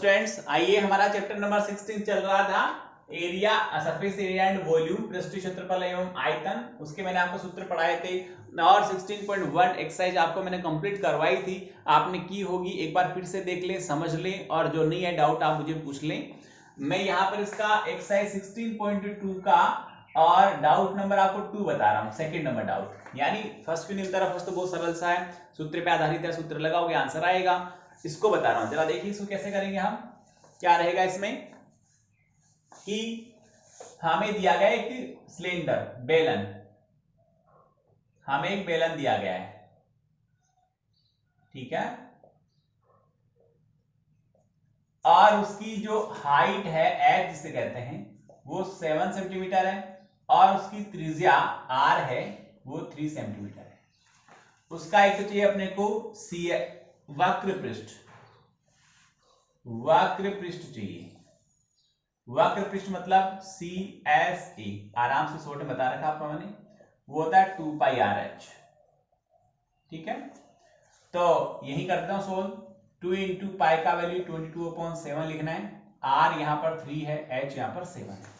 Students, आइए हमारा chapter number 16 चल रहा था area, surface area and volume, पृष्ठीय क्षेत्रफल एवं आयतन। उसके मैंने आपको सूत्र पढ़ाए थे और 16.1 एक्सरसाइज आपको मैंने कंप्लीट करवाई थी, आपने की होगी। एक बार फिर से देख लें, समझ लें, और जो नहीं है डाउट आप मुझे पूछ लें। मैं यहाँ पर इसका एक्सरसाइज 16.2 का और डाउट नंबर आपको 2 बता रहा हूँ, सेकंड नंबर डाउट, यानी फर्स्ट की तरफ फर्स्ट तो बहुत सरल सा है, सूत्र पे आधारित है, सूत्र लगाओगे आंसर आएगा। इसको बता रहा हूं, जरा देखिए इसको कैसे करेंगे हम। क्या रहेगा इसमें कि हमें दिया गया एक सिलेंडर बेलन, हमें एक बेलन दिया गया है, ठीक है, और उसकी जो हाइट है एच जिसे कहते हैं वो 7 सेंटीमीटर है और उसकी त्रिज्या आर है वो 3 सेंटीमीटर है। उसका एक तो चाहिए अपने को सी वक्र पृष्ठ, वक्र पृष्ठ चाहिए। वक्र पृष्ठ मतलब सी एस ए, आराम से शॉर्ट में बता रखा आपको मैंने, वो होता है 2 पाई आर एच, ठीक है। तो यही करते हैं सोल्व। 2 इंटू पाई का वैल्यू 22/7 लिखना है, आर यहां पर 3 है, एच यहां पर 7 है।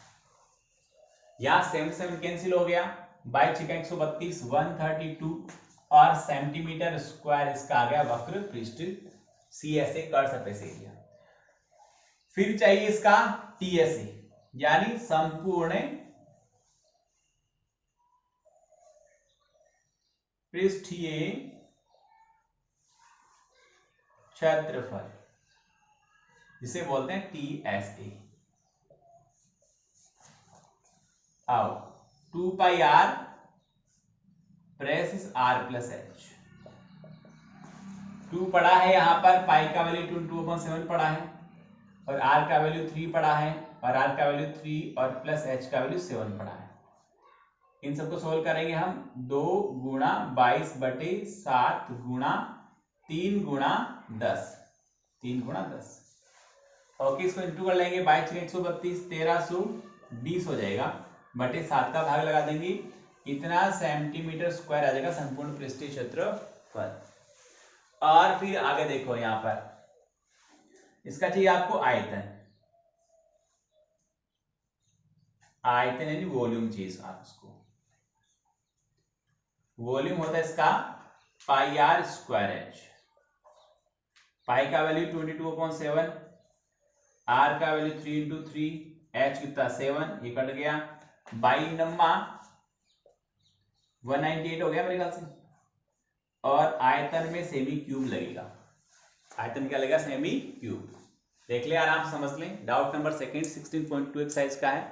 यहां 7 कैंसिल हो गया, बाई 6 132 132 और सेंटीमीटर स्क्वायर इसका आ गया वक्र पृष्ठ C S A, curve surface area. फिर चाहिए इसका टीएसए यानी संपूर्ण पृष्ठीय क्षेत्रफल, जिसे बोलते हैं टीएसए। आओ 2 pi r press r plus h, 2 पड़ा है यहां पर, पाई का वैल्यू 22/7 पड़ा है और आर का वैल्यू 3 पड़ा है और आर का वैल्यू 3 और प्लस एच का वैल्यू 7 पड़ा है। इन सबको सोल्व करेंगे हम। 2 गुणा 22/7 गुणा 3 गुणा 10, 3 गुणा 10। ओके, इसको इंटू कर लेंगे, 22 132 1320 हो जाएगा, बटे 7 का भाग लगा देंगे, इतना सेंटीमीटर स्क्वायर आ जाएगा संपूर्ण पृष्ठीय क्षेत्रफल। और फिर आगे देखो, यहां पर इसका चाहिए आपको आयतन, आयतन यानी वॉल्यूम चाहिए आप उसको। वॉल्यूम होता है इसका पाई आर स्क्वायर एच, पाई का वैल्यू 22/7, आर का वैल्यू 3 इंटू 3, एच कितना 7, ये कट गया, बाई नम्मा 198 हो गया मेरे ख्याल से, और आयतन में सेमी क्यूब लगेगा। आयतन क्या लगेगा? Semi cube. देख ले, आराम से समझ लें। डाउट नंबर सेकंड 16.2 एक्सरसाइज का है।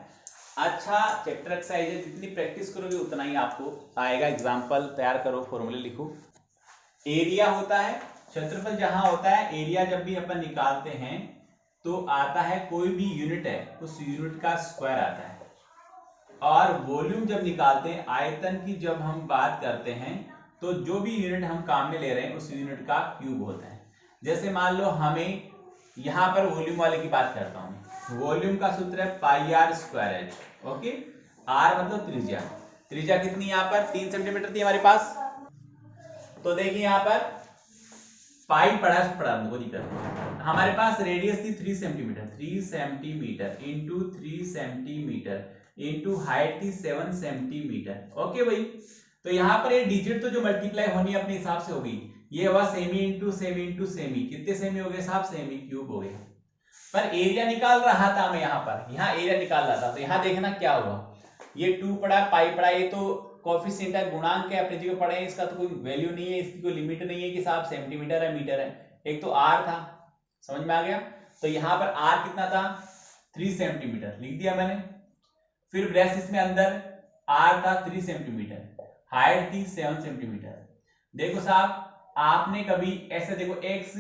अच्छा चैप्टर एक्सरसाइज है, जितनी प्रैक्टिस करोगे उतना ही आपको आएगा। एग्जाम्पल तैयार करो, फॉर्मूले लिखो। एरिया होता है क्षेत्रफल, जहां होता है एरिया, जब भी अपन निकालते हैं तो आता है कोई भी यूनिट है उस यूनिट का स्क्वायर आता है, और वॉल्यूम जब निकालते हैं, आयतन की जब हम बात करते हैं, तो जो भी यूनिट हम काम में ले रहे हैं उस यूनिट का क्यूब होता है। जैसे मान लो हमें यहां पर वॉल्यूम वाले की बात करता हूं, वॉल्यूम का सूत्र है pi r square h. Okay, r मतलब त्रिज्या, त्रिज्या कितनी यहां पर 3 सेंटीमीटर थी हमारे पास। तो देखिए यहां पर पाई पढ़ा कोई दिक्कत नहीं, हमारे पास रेडियस थी 3 centimetre, 3 centimetre into 3 centimetre into height थी 7 सेंटीमीटर। ओके भाई, तो यहां पर ये डिजिट तो जो मल्टीप्लाई होनी अपने हिसाब से होगी, ये हुआ semi into semi into semi, कितने सेमी हो गए साहब? सेमी क्यूब हो गए। पर एरिया निकाल रहा था मैं यहाँ पर, यहाँ एरिया निकाल रहा था, तो यहाँ देखना क्या हुआ, ये 2 पड़ा, पाई पड़ा, ये तो कोफिशिएंट है, गुणांक है, अपनी जगह पढ़े हैं, इसका तो कोई वैल्यू नहीं है, इसकी कोई लिमिट नहीं है कि साहब सेंटीमीटर है मीटर है। एक तो आर था, समझ में आ गया। तो यहाँ पर आर कितना था? 3 सेंटीमीटर लिख दिया मैंने। फिर ब्रेसिस में अंदर आर था 3 सेंटीमीटर, हाइट थी 7 सेंटीमीटर। देखो साहब, आपने कभी ऐसे देखो x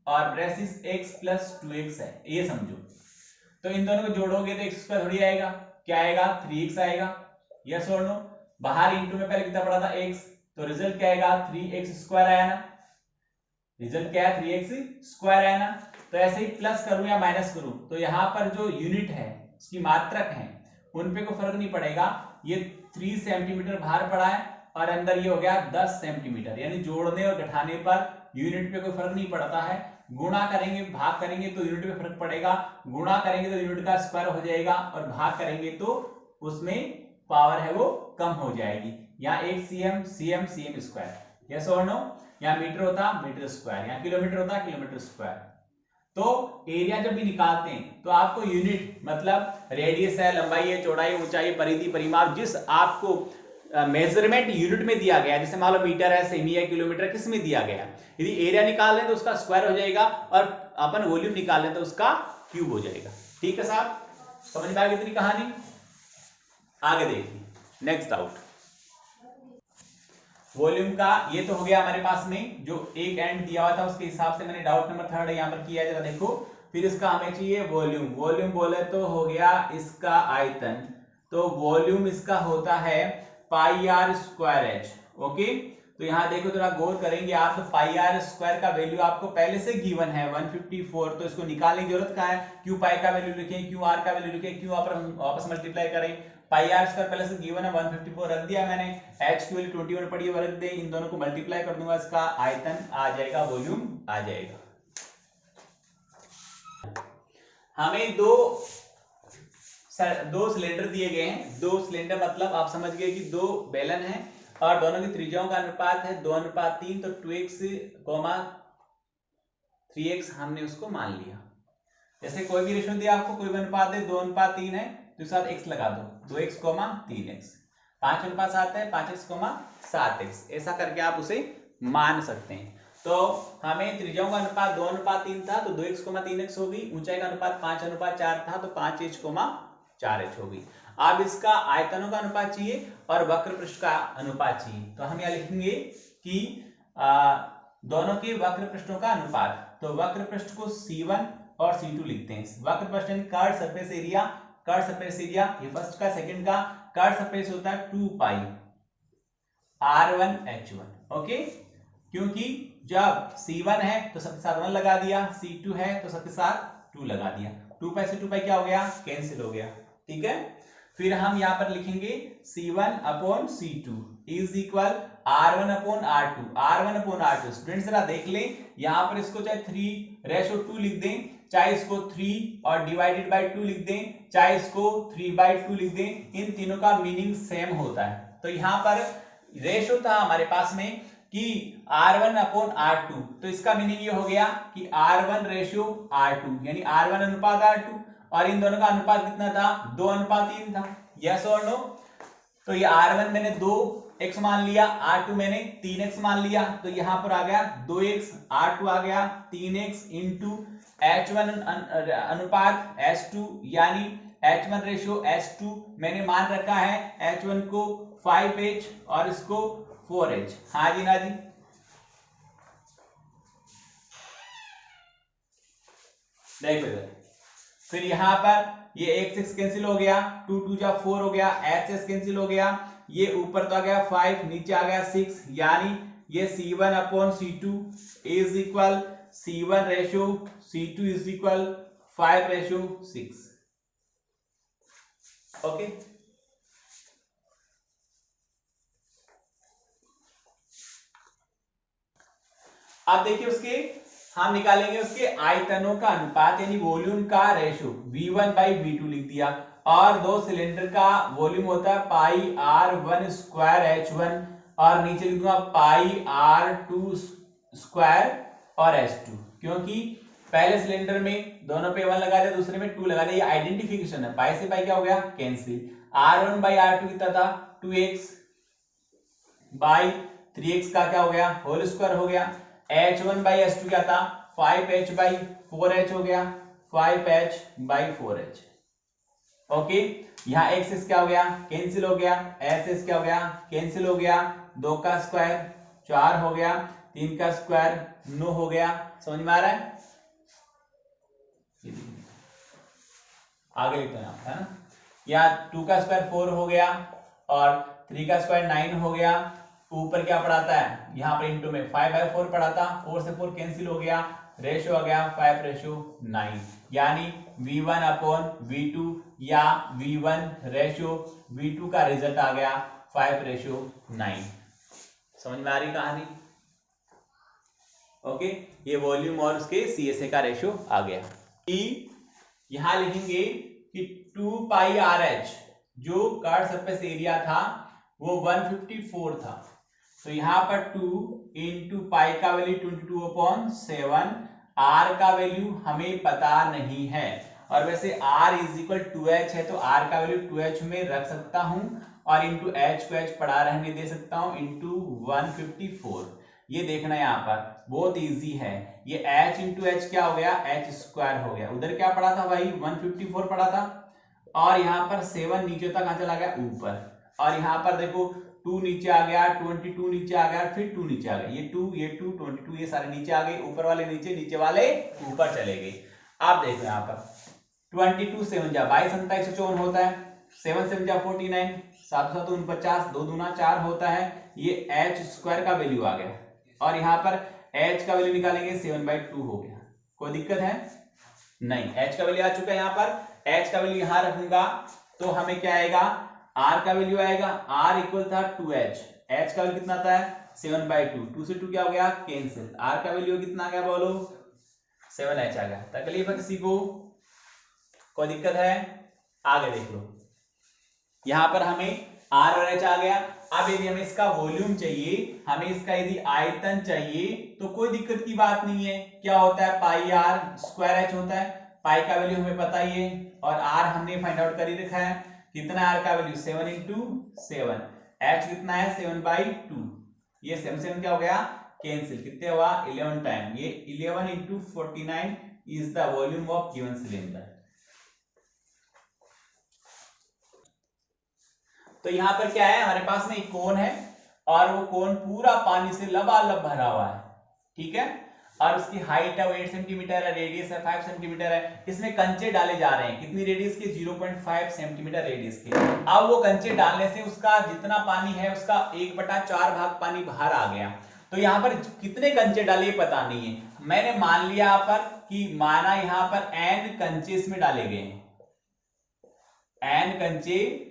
और ब्रेसिस x प्लस 2x है, ये समझो, तो इन दोनों को जोड़ोगे तो x स्क्वायर थोड़ी आएगा, क्या आएगा? 3x आएगा। यस और नो? बाहर इंटू में पहले कितना पड़ा था? x, तो रिजल्ट क्या आएगा? 3x स्क्वायर आया ना, रिजल्ट क्या है? 3x स्क्वायर आया ना। तो ऐसे ही प्लस करूं या माइनस करूं, तो यहां पर जो यूनिट है उसकी मात्रक है उन पे कोई फर्क नहीं पड़ेगा। ये 3 सेंटीमीटर बाहर पड़ा है और अंदर ये हो गया 10 सेंटीमीटर, यानी जोड़ने और घटाने पर यूनिट पे कोई फर्क नहीं पड़ता है, गुणा करेंगे भाग करेंगे तो यूनिट में फर्क पड़ेगा, गुणा करेंगे तो यूनिट का स्क्वायर हो जाएगा और भाग करेंगे तो उसमें पावर है वो कम हो जाएगी। यहाँ 1 cm cm cm square, yes और नो। यहाँ मीटर होता मीटर स्क्वायर, यहाँ किलोमीटर होता किलोमीटर स्क्वायर। तो एरिया जब भी निकालते हैं तो आपको यूनिट मतलब रेडियस है, लंबाई है, चौड़ाई, ऊंचाई, परिधि, परिमाप, जिस आपको मेजरमेंट यूनिट में दिया गया, जैसे मान लो मीटर है, सेमी है, किलोमीटर, किस में दिया गया, यदि एरिया निकाल लें तो उसका स्क्वायर हो जाएगा और अपन वॉल्यूम निकाल लें तो उसका क्यूब हो जाएगा। ठीक है साहब, समझ में आ गई इतनी कहानी। आगे देखिए नेक्स्ट डाउट। वॉल्यूम का ये तो हो गया हमारे पास में, जो एक एंड दिया हुआ था उसके हिसाब से मैंने डाउट नंबर 3 यहाँ पर किया, जरा देखो। फिर इसका हमें चाहिए वॉल्यूम। वॉल्यूम बोले तो हो गया इसका आयतन, तो वॉल्यूम इसका होता है pi r square h. Okay, तो यहाँ देखो थोड़ा गौर करेंगे आप, तो पाई आर स्क्वायर का वैल्यू आपको पहले से गिवन है 154, तो इसको निकालने की जरूरत क्या है, क्यू पाई का वैल्यू लिखें, क्यू आर का वैल्यू लिखें, क्यू पर हम वापस मल्टीप्लाई करें। पाई आर स्क्वायर पहले से गिवन है 154 रख दिया मैंने, एच की वैल्यू 21 पड़ी है रख दे, इन दोनों को मल्टीप्लाई कर दूंगा, इसका आयतन आ जाएगा, वॉल्यूम आ जाएगा। हमें दो सिलेंडर दिए गए हैं, दो सिलेंडर मतलब आप समझ गए कि दो बेलन है और दोनों की त्रिज्याओं का अनुपात है 2:3, तो 2x, 3x हमने उसको मान लिया। जैसे कोई भी रेशो दिया आपको, कोई भी अनुपात है 2:3 है तो साथ x लगा दो, 2x, 3x। 5:7 है, 5x, 7x, ऐसा करके आप उसे मान सकते हैं। तो हमें त्रिज्याओं का अनुपात 2:3 था तो 2x, 3x हो गई, ऊंचाई का अनुपात 5:4 था तो 5h, 4h हो गई। अब इसका आयतनों का अनुपात चाहिए और वक्र पृष्ठ का अनुपात चाहिए, तो हम यहाँ लिखेंगे कि दोनों के वक्र पृष्ठों का अनुपात, तो वक्र पृष्ठ को C1 और C2 लिखते हैं। वक्र पृष्ठ curve surface area, curve surface area ये फर्स्ट का, सेकंड का कर्व सरफेस होता है 2 पाई r1h1। ओके, क्योंकि जब C1 है तो सबके साथ 1 लगा दिया, C2 है तो सबके साथ 2 लगा दिया, 2 पाई से 2 पाई क्या हो गया, कैंसिल हो गया। ठीक है, फिर हम यहां पर लिखेंगे C1/C2 is equal R1/R2, R1/R2। Students जरा देख लें, यहां पर इसको चाहे 3:2 लिख दें, चाहे इसको 3 और डिवाइडेड बाय 2 लिख दें, चाहे इसको 3/2 लिख दें, इन तीनों का मीनिंग सेम होता है। तो यहां पर रेशो था हमारे पास में कि R1/R2, तो इसका मीनिंग ये हो गया कि R1:R2 यानी R1:R2, और इन दोनों का अनुपात कितना था, 2:3 था। यस और नो। तो ये R1 मैंने 2x मान लिया, R2 मैंने 3x मान लिया, तो यहां पर आ गया 2x, R2 आ गया 3x इंटू H1 अनुपात H2 यानी H1:H2 मैंने मान रखा है H1 को 5h और इसको 4h। हाँ जी ना जी, देखो इधर, फिर यहां पर ये x कैंसिल हो गया, 2 2 जा 4 हो गया, h कैंसिल हो गया, ये ऊपर तो आ गया 5, नीचे आ गया 6, यानी ये C1/C2 is equal C1:C2 is equal 5:6। Okay, अब देखिए उसके हम निकालेंगे उसके आयतनों का अनुपात यानी वॉल्यूम का रेशो, V1/V2 लिख दिया, और दो सिलेंडर का वॉल्यूम होता है पाई R1 स्क्वायर H1 और नीचे लिख दूंगा पाई R2 स्क्वायर और H2, क्योंकि पहले सिलेंडर में दोनों पे 1 लगा दिया, दूसरे में 2 लगा दिया, ये आइडेंटिफिकेशन है। पाई से पाई क्या हो गया, कैंसिल। R1/R2 कितना था, 2x बाई 3x का क्या हो गया, होल स्क्वायर हो गया। H1/H2 क्या था, 5h/4h हो गया, 5h/4h। ओके, यहाँ x क्या हो गया, कैंसिल हो गया, s क्या हो गया, कैंसिल हो गया, 2 का स्क्वायर 4 हो गया, 3 का स्क्वायर 9 हो गया। समझ में आ रहा है, आगे लिखते हैं है ना, यहाँ 2 का स्क्वायर 4 हो गया और 3 का स्क्वायर 9 हो गया, ऊपर क्या पढ़ाता है, यहाँ पर इंटू में 5/4 पढ़ाता, 4 से 4 कैंसिल हो गया, रेशो आ गया 5:9, यानी V1/V2 या V1:V2 का रिजल्ट आ गया 5:9। समझ में आ रही कहानी। ओके, ये वॉल्यूम और उसके CSA का रेशियो आ गया। यहां लिखेंगे कि 2 पाई RH जो कर्व सरफेस एरिया था वो 154 था, तो यहां पर 2 इंटू पाई का वैल्यू 22/7, r का वैल्यू हमें पता नहीं है, और वैसे r इज इक्वल 2h है तो r का वैल्यू 2h में रख सकता हूं और इंटू h को h पड़ा रहने दे सकता हूं इंटू 154। ये देखना यहाँ पर बहुत इजी है, ये h इंटू एच क्या हो गया, h स्क्वायर हो गया, उधर क्या पड़ा था भाई 154 पड़ा था, और यहाँ पर 7 नीचे तक कहां चला गया ऊपर, और यहाँ पर देखो 2 नीचे आ गया, 22 नीचे आ गया, फिर 2 नीचे आ गया, ये 2 ये 2 22 ये सारे नीचे आ गए, ऊपर वाले नीचे, नीचे वाले ऊपर चले गए। आप देखो यहाँ पर 22 7 जा 22 154 होता है, 7 7 जा 49, 7 7 49, 2 दूना 4 होता है, ये h स्क्वायर का वैल्यू आ गया, और यहाँ पर h का वैल्यू निकालेंगे 7/2 हो गया। कोई दिक्कत है नहीं, h का वैल्यू आ चुका है, यहाँ पर h का वैल्यू यहाँ रखूंगा तो हमें क्या आएगा, r का वैल्यू आएगा, r इक्वल था 2h, h का वैल्यू कितना आता है 7/2, 2 से 2 क्या हो गया कैंसिल, r का वैल्यू कितना आ गया बोलो 7h आ गया। तकलीफ है किसी को, कोई दिक्कत है, आगे देख लो, यहां पर हमें r और h आ गया। अब यदि हमें इसका वॉल्यूम चाहिए, हमें इसका यदि आयतन चाहिए तो कोई दिक्कत की बात नहीं है, क्या होता है पाई r स्क्वायर h होता है, पाई का वैल्यू हमें पता ही है और r हमने फाइंड आउट कर ही रखा है, कितना r का वैल्यू 7 इंटू 7, h कितना है 7/2, ये 7 7 क्या हो गया कैंसिल, कितने हुआ 11 टाइम, ये 11 into 49 is the volume of given cylinder. तो यहां पर क्या है, हमारे पास में एक कोन है और वो कोन पूरा पानी से लबालब भरा हुआ है, ठीक है, और उसकी हाइट है वो 8 सेंटीमीटर है, रेडियस है 5 सेंटीमीटर है, इसमें कंचे डाले जा रहे हैं, कितनी रेडियस के 0.5 सेंटीमीटर रेडियस के। अब वो कंचे डालने से उसका जितना पानी है उसका 1/4 भाग पानी बाहर आ गया, तो यहाँ पर कितने कंचे डाले पता नहीं है, मैंने मान लिया यहाँ पर कि माना यहाँ पर n कंचे इसमें डाले गए हैं, n कंचे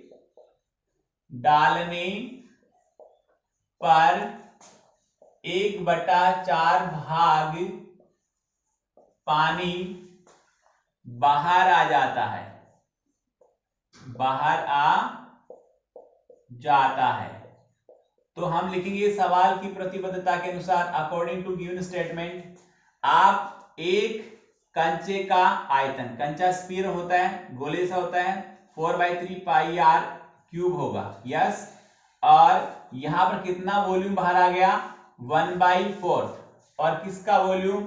डालने पर 1/4 भाग पानी बाहर आ जाता है, बाहर आ जाता है। तो हम लिखेंगे सवाल की प्रतिबद्धता के अनुसार अकॉर्डिंग टू गिवन स्टेटमेंट, आप एक कंचे का आयतन, कंचा स्फीयर होता है, गोले सा होता है, 4/3 पाई r क्यूब होगा, यस, और यहां पर कितना वॉल्यूम बाहर आ गया 1/4, और किसका वॉल्यूम,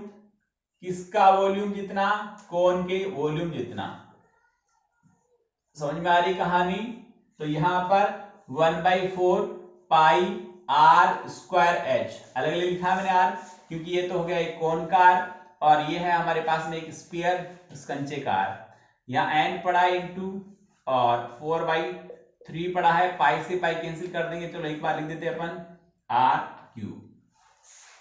किसका वॉल्यूम जितना, कोन के वॉल्यूम जितना, समझ में आ रही कहानी। तो यहां पर 1/4 पाई r स्क्वायर h, अलग अलग लिखा मैंने r क्योंकि ये तो हो गया एक कोन का r और ये है हमारे पास में एक स्फीयर उस कंचे का r, यहाँ n पड़ा इंटू और 4/3 पड़ा है, पाई से पाई कैंसिल कर देंगे, चलो एक बार लिख देते हैं अपन r क्यूब।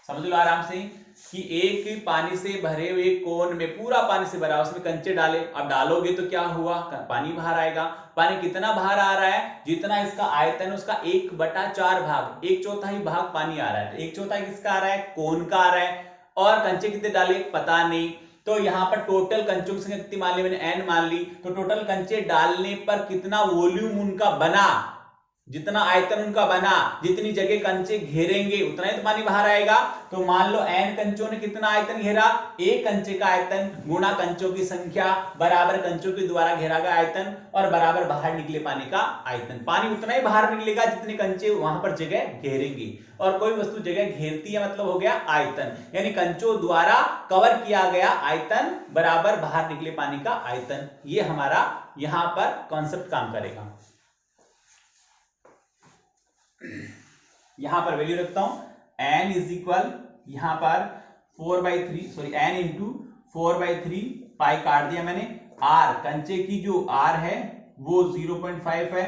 समझ लो आराम से कि एक पानी से भरे हुए कोन में, पूरा पानी से भरा, उसमें कंचे डाले, अब डालोगे तो क्या हुआ पानी बाहर आएगा, पानी कितना बाहर आ रहा है, जितना इसका आयतन उसका 1/4 भाग, 1/4 भाग पानी आ रहा है, तो 1/4 किसका आ रहा है कोन का आ रहा है, और कंचे कितने डाले पता नहीं, तो यहां पर टोटल कंचों की संख्या कितनी मान ली मैंने n मान ली, तो टोटल कंचे डालने पर कितना वॉल्यूम उनका बना, जितना आयतन उनका बना, जितनी जगह कंचे घेरेंगे उतना ही तो पानी बाहर आएगा, तो मान लो n कंचों ने कितना आयतन घेरा, एक कंचे का आयतन गुणा कंचों की संख्या बराबर कंचों के द्वारा घेरा गया आयतन और बराबर बाहर निकले पानी का आयतन, पानी उतना ही बाहर निकलेगा जितने कंचे वहां पर जगह घेरेंगे, और कोई वस्तु जगह घेरती है मतलब हो गया आयतन, यानी कंचों द्वारा कवर किया गया आयतन बराबर बाहर निकले पानी का आयतन, ये हमारा यहां पर कॉन्सेप्ट काम करेगा। यहां पर वैल्यू रखता हूं n इज इक्वल, यहां पर 4/3 सॉरी n इंटू 4/3 पाई काट दिया मैंने, r कंचे की जो r है वो 0.5 है,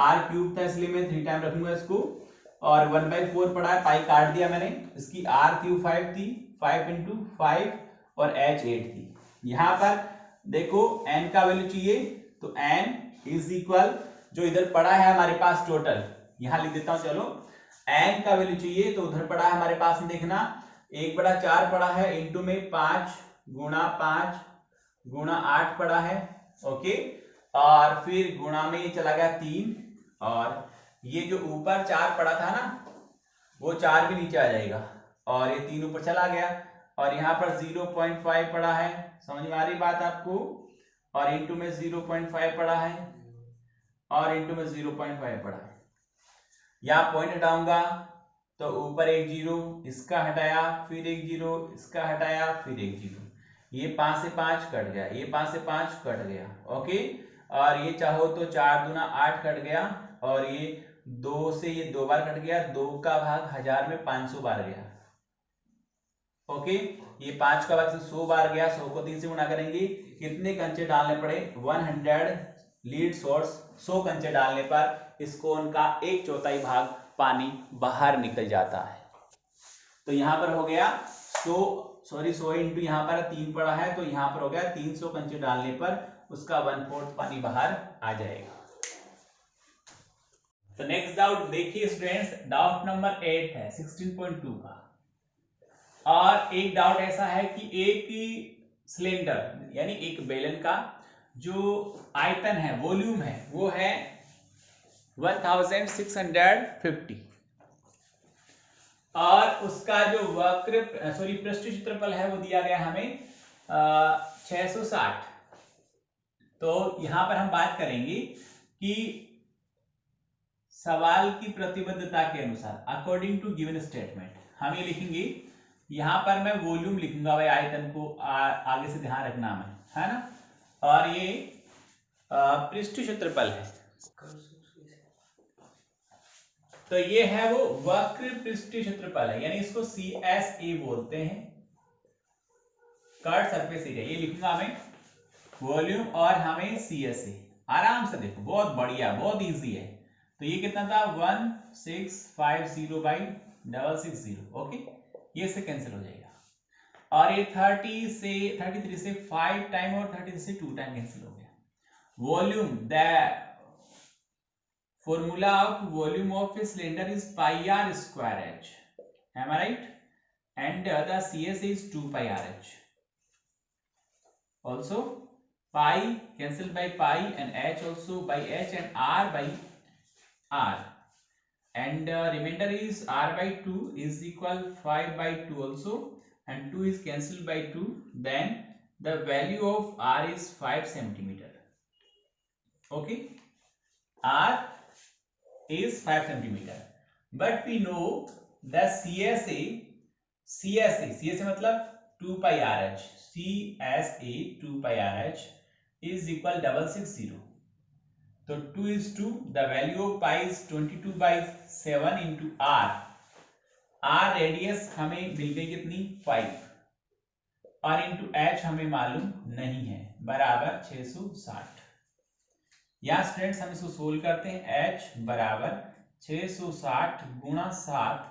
r क्यूब था इसलिए मैं 3 टाइम रखूंगा इसको, और 1/4 पड़ा है, पाई काट दिया मैंने, इसकी r क्यूब 5 थी, 5 इंटू 5 और h 8 थी। यहां पर देखो n का वैल्यू चाहिए तो n इज इक्वल, जो इधर पड़ा है हमारे पास टोटल, यहां लिख देता हूं, चलो n का वैल्यू चाहिए तो उधर पड़ा है हमारे पास में देखना 1/4 पड़ा है, इंटू में 5 गुणा 5 गुणा 8 पड़ा है। ओके, और फिर गुणा में ये चला गया 3, और ये जो ऊपर 4 पड़ा था ना, वो 4 भी नीचे आ जाएगा, और ये 3 ऊपर चला गया, और यहाँ पर 0.5 पड़ा है, समझ में आ रही बात आपको, और इंटू में 0.5 पड़ा है, और इंटू में 0.5 पड़ा है। यहाँ पॉइंट हटाऊंगा तो ऊपर एक 0, इसका हटाया, फिर एक 0, इसका हटाया, फिर एक 0, ये 5 से 5 कट गया, ये 5 से 5 कट गया। ओके, और ये चाहो तो 4 दूना 8 कट गया, और ये 2 से ये 2 बार कट गया, 2 का भाग 1000 में 500 बार गया। ओके, ये 5 का भाग 100 बार गया, 100 को 3 से गुणा करेंगे, कितने कंचे डालने पड़े, 100 लीड सोर्स, 100 कंचे डालने पर इस कोन का 1/4 भाग पानी बाहर निकल जाता है। तो यहां पर हो गया 100 इंटू यहाँ पर 3 पड़ा है, तो यहाँ पर हो गया 300 कंचे डालने पर उसका 1/4 पानी बाहर आ जाएगा। तो नेक्स्ट डाउट देखिए स्टूडेंट्स, डाउट नंबर 8 है 16.2 का। और एक डाउट ऐसा है कि एक सिलेंडर यानी एक बेलन का जो आयतन है, वॉल्यूम है, वो है 1650, और उसका जो वक्र पृष्ठ क्षेत्रफल है वो दिया गया हमें 660। तो यहां पर हम बात करेंगे कि सवाल की प्रतिबद्धता के अनुसार, अकॉर्डिंग टू गिवन स्टेटमेंट, हम ये लिखेंगे, यहां पर मैं वॉल्यूम लिखूंगा भाई, आयतन को आगे से ध्यान रखना है ना, और ये पृष्ठ क्षेत्रफल है, तो ये है वो वक्र पृष्ठ क्षेत्रफल है, यानी इसको CSA बोलते हैं, कर्व सरफेस एरिया, ये लिखूंगा मैं वॉल्यूम, और हमें CSA, आराम से देखो, बहुत बढ़िया, बहुत इजी है। तो ये कितना था 1650/660। ओके, ये से कैंसिल हो जाएगा, और ये 33 से 5 टाइम और 33 से 2 टाइम कैंसिल हो गया। Volume, the formula of volume of a cylinder is pi r square h, am I right? And the CS is 2 pi r h. Also pi cancelled by pi, and h also by h, and r by r, and remainder is r by 2 is equal 5 by 2 also, and 2 is cancelled by 2, then the value of r is 5 centimeter. Okay, r is 5 centimeter, but we know the CSA मतलब 2 pi RH, CSA 2 pi RH is equal 660. तो 2 is 2, the value of pi is 22/7 into r, radius हमें मिल गई कितनी 5, और into h हमें मालूम नहीं है, बराबर 660। यहाँ स्टूडेंट्स हम इसको सोल्व करते हैं, h बराबर 660 गुणा 7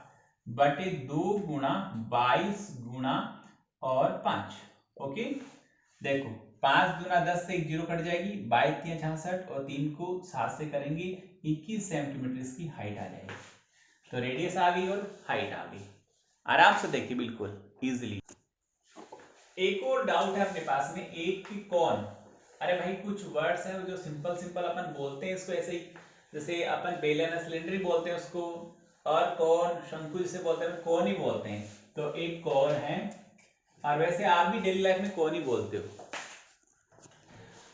बटे 2 गुणा 22 गुणा और 5। ओके, देखो 5 दूना 10 से 1 0 कट जाएगी, 22 3 66, और 3 को 7 से करेंगे 21 सेंटीमीटर इसकी हाइट आ जाएगी। तो रेडियस आ गई और हाइट आ गई, आराम से देखिए बिल्कुल इजीली। एक और डाउट है अपने पास में, एक की कौन, अरे भाई कुछ वर्ड्स हैं जो सिंपल अपन बोलते हैं इसको ऐसे ही, जैसे अपन बेलन सिलेंडर ही बोलते हैं उसको, और कौन शंकु जिसे बोलते हैं कौन ही बोलते हैं। तो एक कौन है, और वैसे आप भी डेली लाइफ में कौन ही बोलते हो,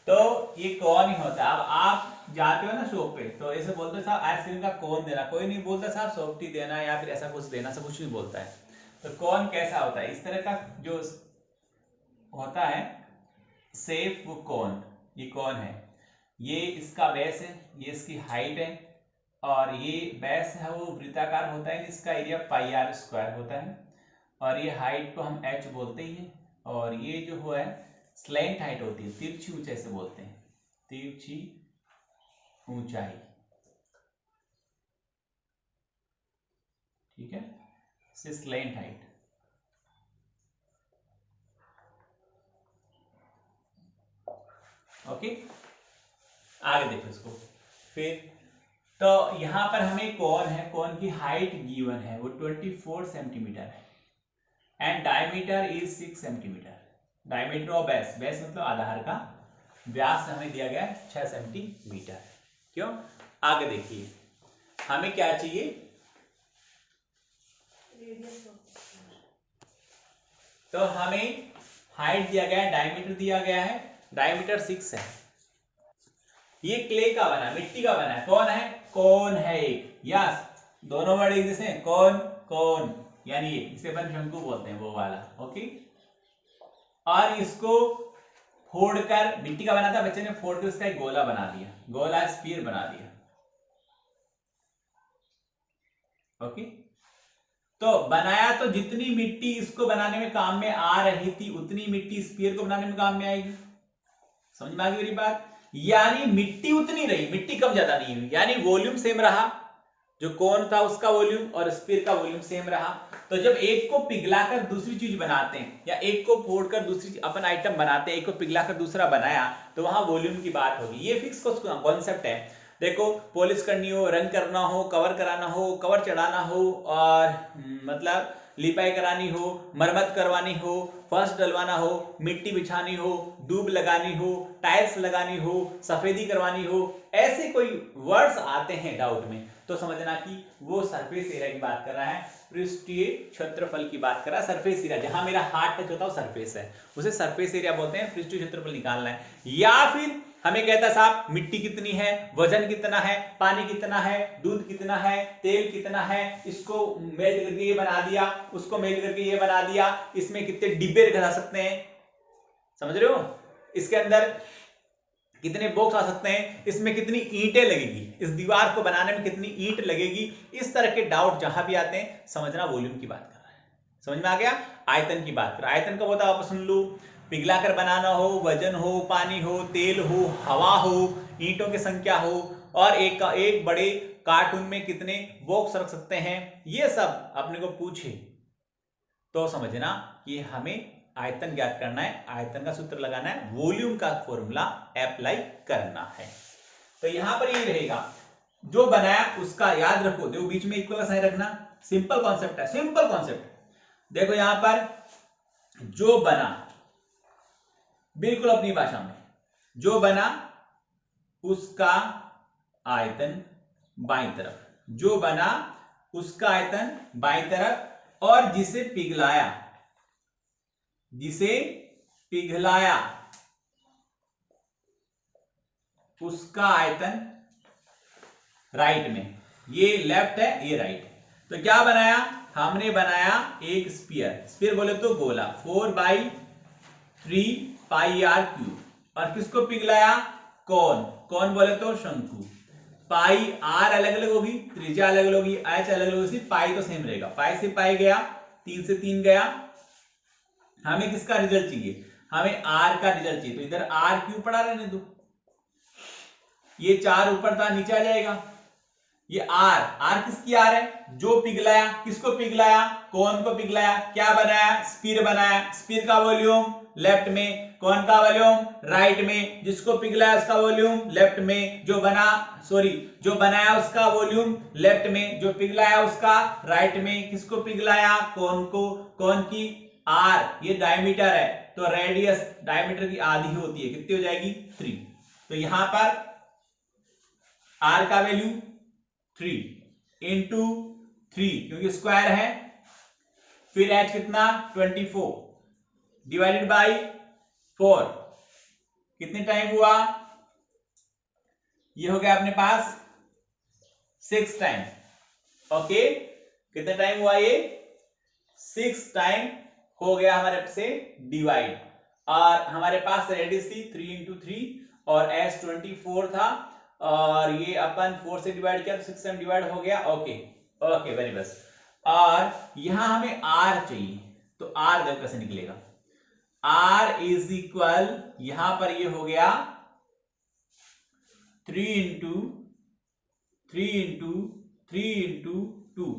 तो ये कौन ही होता है। अब आप जाते हो ना शॉप पे, तो ऐसे बोलते हो साहब आइसक्रीम का कौन देना, कोई नहीं बोलता साहब सॉफ्टी देना या फिर ऐसा कुछ देना, सब कुछ नहीं बोलता है। तो कौन कैसा होता है, इस तरह का जो होता है सेफ वो कौन, ये कौन है, ये इसका बेस है, ये इसकी हाइट है, और ये बेस है वो वृत्ताकार होता है, इसका एरिया पाई r स्क्वायर होता है, और ये हाइट को हम h बोलते ही हैं, और ये जो हुआ है स्लैंट हाइट होती है, तिरछी ऊंचाई से बोलते हैं, तिरछी ऊंचाई, ठीक है, से स्लैंट हाइट। ओके, आगे देखो इसको फिर, तो यहां पर हमें कौन है, कौन की हाइट गिवन है वो 24 सेंटीमीटर है, and diameter is 6 centimetre. Diameter of base, base मतलब आधार का व्यास हमें दिया गया है 6 सेंटीमीटर। क्यों? आगे देखिए हमें क्या चाहिए, तो हमें हाइट दिया गया है, डायमीटर दिया गया है, डायमीटर 6 है। ये क्ले का बना, मिट्टी का बना है, कौन है, कौन है एक, यस दोनों वर्ड एक जैसे, कौन कौन, यानी ये इसे अपन शंकु बोलते हैं वो वाला, ओके। और इसको फोड़कर, मिट्टी का बना था, बच्चे ने फोड़ के उसका एक गोला बना दिया, गोला स्फीयर बना दिया, ओके। तो बनाया तो जितनी मिट्टी इसको बनाने में काम में आ रही थी उतनी मिट्टी स्फीयर को बनाने में काम में आएगी। समझ में आ गई मेरी बात? यानी मिट्टी उतनी रही, मिट्टी कम ज्यादा नहीं हुई, यानी वॉल्यूम सेम रहा, जो कोन था उसका वॉल्यूम और स्फीयर का वॉल्यूम सेम रहा। तो जब एक को पिघलाकर दूसरी चीज बनाते हैं या एक को फोड़कर दूसरी अपन आइटम बनाते हैं, एक को पिघलाकर दूसरा बनाया, तो वहां वॉल्यूम की बात होगी। ये फिक्स कॉन्सेप्ट है। देखो पॉलिश करनी हो, रंग करना हो, कवर कराना हो, कवर चढ़ाना हो, और मतलब लिपाई करानी हो, मरम्मत करवानी हो, फर्श डलवाना हो, मिट्टी बिछानी हो, दूब लगानी हो, टाइल्स लगानी हो, सफेदी करवानी हो, ऐसे कोई वर्ड्स आते हैं डाउट में, तो समझना कि वो सरफेस एरिया की बात कर रहा है, पृष्ठीय क्षेत्रफल की बात कर रहा है। सरफेस एरिया जहां मेरा हाथ टच होता है वो सरफेस है, उसे सरफेस एरिया बोलते हैं। पृष्ठीय क्षेत्रफल निकालना है। या फिर हमें कहता साहब मिट्टी कितनी है, वजन कितना है, पानी कितना है, दूध कितना है, तेल कितना है, इसको मेल्ट करके ये बना दिया, उसको मेल्ट करके ये बना दिया, इसमें कितने डिब्बे रखे जा सकते हैं, समझ रहे हो, इसके अंदर कितने बॉक्स आ सकते हैं, इसमें कितनी ईंटें लगेगी, इस दीवार को बनाने में कितनी ईंट लगेगी, इस तरह के डाउट जहां भी आते हैं समझना वॉल्यूम की बात कर रहा है। समझ में आ गया? आयतन की बात कर, आयतन का होता है वापस सुन लो, पिघलाकर बनाना हो, वजन हो, पानी हो, तेल हो, हवा हो, ईंटों की संख्या हो, और एक बड़े कार्टून में कितने बॉक्स रख सकते हैं, ये सब अपने को पूछे तो समझना कि हमें आयतन ज्ञात करना है, आयतन का सूत्र लगाना है, वॉल्यूम का फॉर्मूला अप्लाई करना है। तो यहां पर ये रहेगा, जो बनाया उसका याद रखो, देखो बीच में इक्वल साइन रखना, सिंपल कॉन्सेप्ट है, सिंपल कॉन्सेप्ट। देखो यहां पर जो बना, बिल्कुल अपनी भाषा में, जो बना उसका आयतन बाईं तरफ, जो बना उसका आयतन बाईं तरफ, और जिसे पिघलाया, जिसे पिघलाया उसका आयतन राइट में, ये लेफ्ट है ये राइट है। तो क्या बनाया हमने, बनाया एक स्फीयर, स्फीयर बोले तो गोला, 4/3 पाई आर क्यूब, और किसको पिघलाया, कौन, कौन बोले तो शंकु, पाई आर अलग अलग होगी, त्रिज्या अलग अलग होगी, एच अलग अलग होगी, पाई तो सेम रहेगा, पाई से पाई गया, 3 से 3 गया। हमें किसका रिजल्ट चाहिए, हमें आर का रिजल्ट चाहिए, तो इधर आर क्यूब पड़ा रहने दो, ये 4 ऊपर था नीचे आ जाएगा, ये आर, आर किसकी आर है, जो पिघलाया, किसको पिघलाया, कौन को पिघलाया, क्या बनाया, स्फीयर बनाया, स्फीयर का वॉल्यूम लेफ्ट में, कौन का वॉल्यूम राइट में, जिसको पिघलाया उसका वॉल्यूम लेफ्ट में, जो बना सॉरी जो बनाया उसका वॉल्यूम लेफ्ट में, जो पिघलाया उसका राइट में, किसको पिघलाया, कौन को, कौन की आर, ये डायमीटर है, तो रेडियस डायमीटर की आधी होती है, कितनी हो जाएगी 3। तो यहां पर आर का वैल्यू 3 इंटू 3 क्योंकि स्क्वायर है, फिर एच कितना 24 डिवाइडेड बाई 4, कितने टाइम हुआ, ये हो गया अपने पास 6 टाइम, ओके, कितने टाइम हुआ ये 6 टाइम हो गया हमारे से डिवाइड, और हमारे पास रेडियस थी 3 इंटू 3 और एच 24 था, और ये अपन 4 से डिवाइड किया तो 6 टाइम डिवाइड हो गया, ओके ओके वेरी बस। और यहां हमें आर चाहिए, तो आर देखो कैसे निकलेगा, आर इज इक्वल, यहां पर ये हो गया 3 इंटू 3 इंटू 3 इंटू 2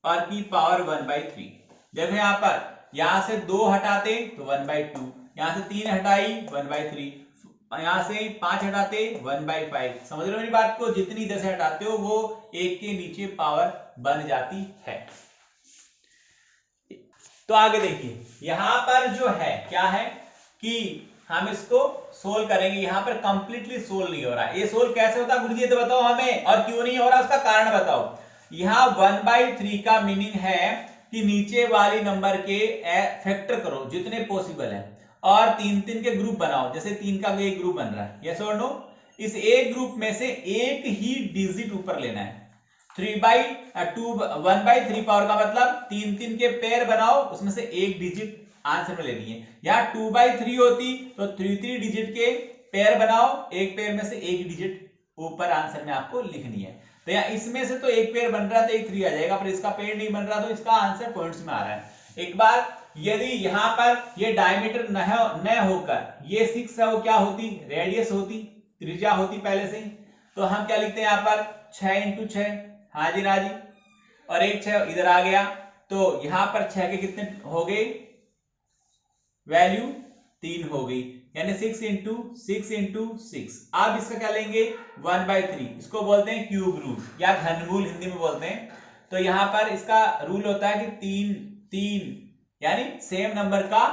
और की पावर 1/3। देखो यहां पर, यहां से 2 हटाते तो 1/2, यहां से 3 हटाई 1/3, यहां से 5 हटाते 1/5। समझ रहे हो मेरी बात को, जितनी इधर से हटाते हो वो 1 के नीचे पावर बन जाती है। तो आगे देखिए, यहां पर जो है क्या है कि हम इसको सोल्व करेंगे। यहां पर कंप्लीटली सोल्व नहीं हो रहा है। ये सोल्व कैसे होता है गुरुजी ये तो बताओ हमें, और क्यों नहीं हो रहा उसका कारण बताओ। यहां 1/3 का मीनिंग है कि नीचे वाली नंबर के फैक्टर करो जितने पॉसिबल है, और 3-3 के ग्रुप बनाओ। जैसे 3 का एक ग्रुप बन रहा है, यस और नो। इस एक ग्रुप में से एक ही डिजिट ऊपर लेना है। 1/3 पावर का मतलब 3-3 के पेयर बनाओ, उसमें से एक डिजिट आंसर में लेनी है। यहाँ 2/3 होती तो 3 डिजिट के पेयर बनाओ, एक पेयर में से एक डिजिट ऊपर आंसर में आपको लिखनी है। तो यहाँ इसमें से तो एक पेयर बन रहा है तो एक 3 आ जाएगा, पर इसका पेयर नहीं बन रहा तो इसका आंसर पॉइंट्स में आ रहा है। एक बार यदि यहां पर ये डायमीटर न होकर ये 6 है, वो क्या होती, रेडियस होती, त्रिज्या होती पहले से ही। तो हम क्या लिखते हैं यहाँ पर 6 × 6, हाँ जी ना जी, और एक 6 इधर आ गया। तो यहां पर 6 के कितने हो गए, वैल्यू 3 हो गई, यानी 6 × 6 आप इसका क्या लेंगे 1/3। इसको बोलते हैं क्यूब रूल या घनमूल हिंदी में बोलते हैं। तो यहां पर इसका रूल होता है कि 3 यानी सेम नंबर का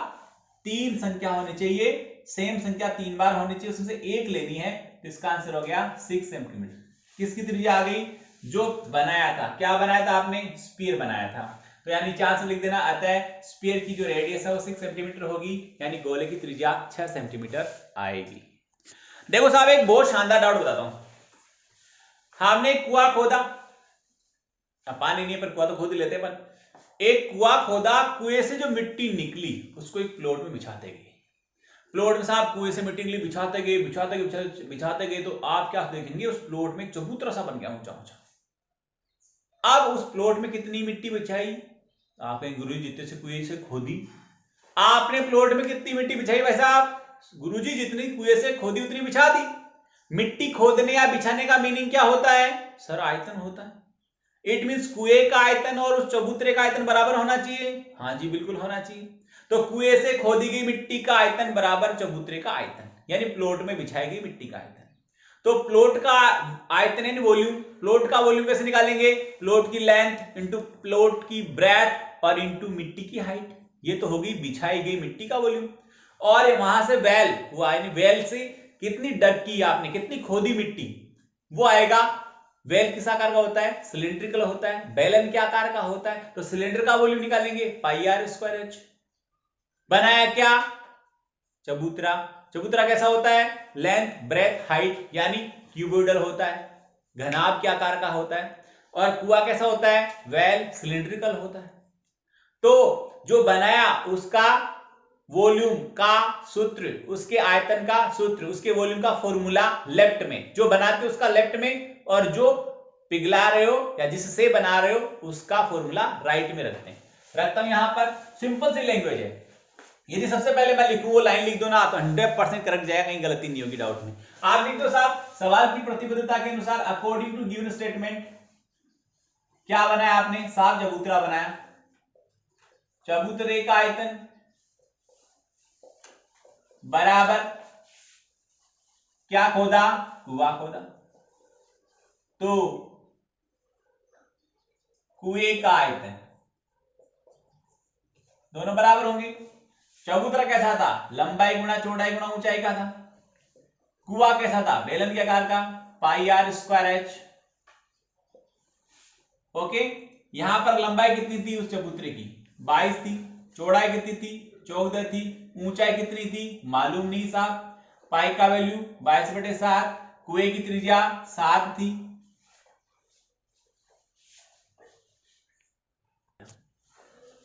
3 संख्या होनी चाहिए, सेम संख्या 3 बार होनी चाहिए, उसमें से एक लेनी है। तो इसका आंसर हो गया 6 सेंटीमीटर। किसकी त्रिज्या आ गई, जो बनाया था, क्या बनाया था आपने, स्फीयर बनाया था। तो यानी 4 से लिख देना, अतः स्फीयर की जो रेडियस है वो 6 सेंटीमीटर होगी, यानी गोले की त्रिज्या 6 सेंटीमीटर आएगी। देखो साहब एक बहुत शानदार डाउट बताता हूं। हमने कुआं खोदा, अब पानी नहीं है पर कुआं तो खोद ही लेते हैं, पर एक कुआं खोदा, कुएं से जो मिट्टी निकली उसको एक प्लॉट में बिछाते गए। प्लॉट में साहब कुएं से मिट्टी निकली, बिछाते गए तो आप क्या देखेंगे, उस प्लॉट में चबूतरा सा बन गया ऊंचा ऊंचा। अब उस प्लॉट में कितनी मिट्टी बिछाई, आप गुरु जी जितने से कुएं से खोदी, आपने प्लॉट में कितनी मिट्टी बिछाई भाई साहब, गुरुजी जितनी कुएं से खोदी उतनी बिछा दी। मिट्टी खोदने या बिछाने का मीनिंग क्या होता है सर, आयतन होता है। इट मींस कुएं का आयतन और उस चबूतरे का आयतन बराबर होना चाहिए, हाँ जी बिल्कुल होना चाहिए। तो कुएं से खोदी गई मिट्टी का आयतन बराबर चबूतरे का आयतन, यानी प्लॉट में बिछाई गई मिट्टी का आयतन। तो प्लॉट का आयतन यानी वॉल्यूम, प्लॉट का वॉल्यूम कैसे निकालेंगे, प्लॉट की लेंथ इंटू प्लॉट की ब्रेथ और इंटू मिट्टी की हाइट, ये तो होगी बिछाई गई मिट्टी का वॉल्यूम। और वहां से वेल हुआ, यानी वेल से कितनी डग की आपने, कितनी खोदी मिट्टी, वो आएगा। वेल किस आकार का होता है, सिलिंड्रिकल होता है। बेलन क्या आकार का होता है, तो सिलेंडर का वॉल्यूम निकालेंगे πr²h। बनाया क्या, चबूतरा। चबूतरा कैसा होता है, लेंथ ब्रेथ हाइट यानी क्यूबोइडल होता है, घनाभ के आकार का होता है। और कुआं कैसा होता है, वेल सिलिंड्रिकल होता है। तो जो बनाया उसका वॉल्यूम का सूत्र, उसके आयतन का सूत्र, उसके वॉल्यूम का फॉर्मूला लेफ्ट में, जो बनाते उसका लेफ्ट में, और जो पिघला रहे हो या जिससे बना रहे हो उसका फॉर्मूला राइट में रखता हूं। यहां पर सिंपल सी लैंग्वेज है। यदि सबसे पहले मैं लिखूं वो लाइन लिख दो ना तो 100% करेक्ट जाएगा, कहीं गलती नहीं होगी डाउट में। आप लिख दो साहब, सवाल की प्रतिबद्धता के अनुसार अकॉर्डिंग टू गिवन स्टेटमेंट क्या बनाया आपने, साफ चबूतरा बनाया। चबूतरे का आयतन बराबर क्या खोदा, कुआं खोदा, तो कुएं का आयतन दोनों बराबर होंगे। चबूतरा कैसा था, लंबाई गुणा चौड़ाई गुणा ऊंचाई का था। कुआं कैसा था, बेलन के आकार का, πr²h। ओके, यहां पर लंबाई कितनी थी उस चबूतरे की, 22 थी। चौड़ाई कितनी थी, 14 थी। ऊंचाई कितनी थी, मालूम नहीं साहब। पाई का वैल्यू 22/7। कुएं की त्रिज्या 7 थी।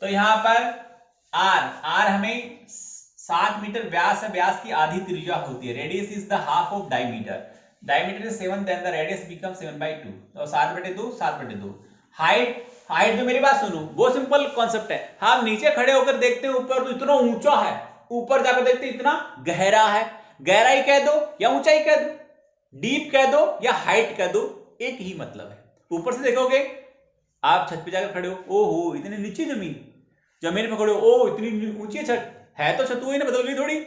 तो यहां पर आर हमें 7 मीटर व्यास है, व्यास की आधी त्रिज्या होती है। Radius is the half of diameter, diameter is 7 then the radius become 7/2, तो 7/2 7/2। हाइट तो मेरी बात सुनो, वो सिंपल कॉन्सेप्ट है। हम नीचे खड़े होकर देखते हैं ऊपर तो इतना ऊंचा है, ऊपर जाकर देखते इतना गहरा है। गहराई कह दो या ऊंचाई कह दो, डीप कह दो या हाइट कह दो, एक ही मतलब है। ऊपर से देखोगे आप छत पे जाकर खड़े हो, ओहो इतनी नीचे जमीन पे खड़े हो, ओ इतनी ऊंची छत है, तो छत वही ना, बदल गई थोड़ी।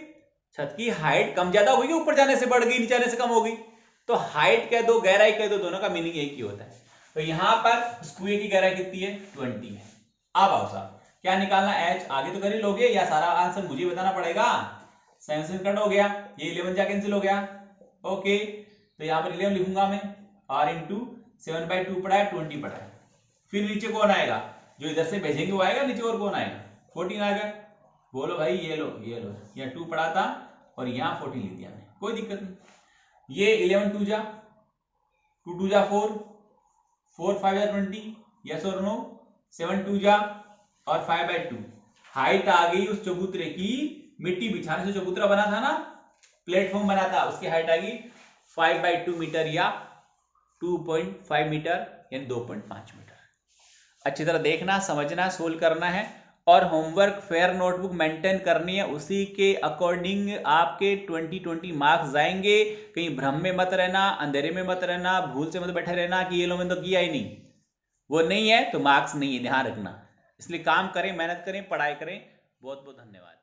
छत की हाइट कम ज्यादा होगी, ऊपर जाने से बढ़ गई, नीचे आने से कम होगी। तो हाइट कह दो गहराई कह दो, दोनों का मीनिंग एक ही होता है। तो यहां पर कुएं की गहराई कितनी है, 20 है। अब आओ साहब, क्या निकालना, एच आगे तो कर ही लोगे या सारा आंसर मुझे बताना पड़ेगा। 7 से कट हो गया, ये 11 जा कैंसिल हो गया। ओके, तो यहाँ पर 11 लिखूंगा मैं, r इंटू 7/2 पड़ा है, 20 पड़ा है। फिर नीचे कौन आएगा, जो इधर से भेजेंगे वो आएगा नीचे, और कौन आएगा, 14 आ गया। बोलो भाई, ये लो यहाँ 2 पड़ा था और यहाँ 14 लिख दिया मैंने, कोई दिक्कत नहीं। ये 11 2 जा 2 2 जा 4 4 5 जा 20, यस और नो। 7 2 जा और 5/2 हाइट आ गई उस चबूतरे की, मिट्टी बिछाने से चबूतरा बना था ना, प्लेटफॉर्म बना था, उसकी हाइट आ गई 5/2 मीटर या 2.5 मीटर यानी 2.5 मीटर। अच्छी तरह देखना, समझना, सोल्व करना है और होमवर्क फेयर नोटबुक मेंटेन करनी है, उसी के अकॉर्डिंग आपके 20 मार्क्स जाएंगे। कहीं भ्रम में मत रहना, अंधेरे में मत रहना, भूल से मत बैठे रहना कि ये लो मैंने तो किया ही नहीं, वो नहीं है तो मार्क्स नहीं है, ध्यान रखना। इसलिए काम करें, मेहनत करें, पढ़ाई करें। बहुत बहुत धन्यवाद।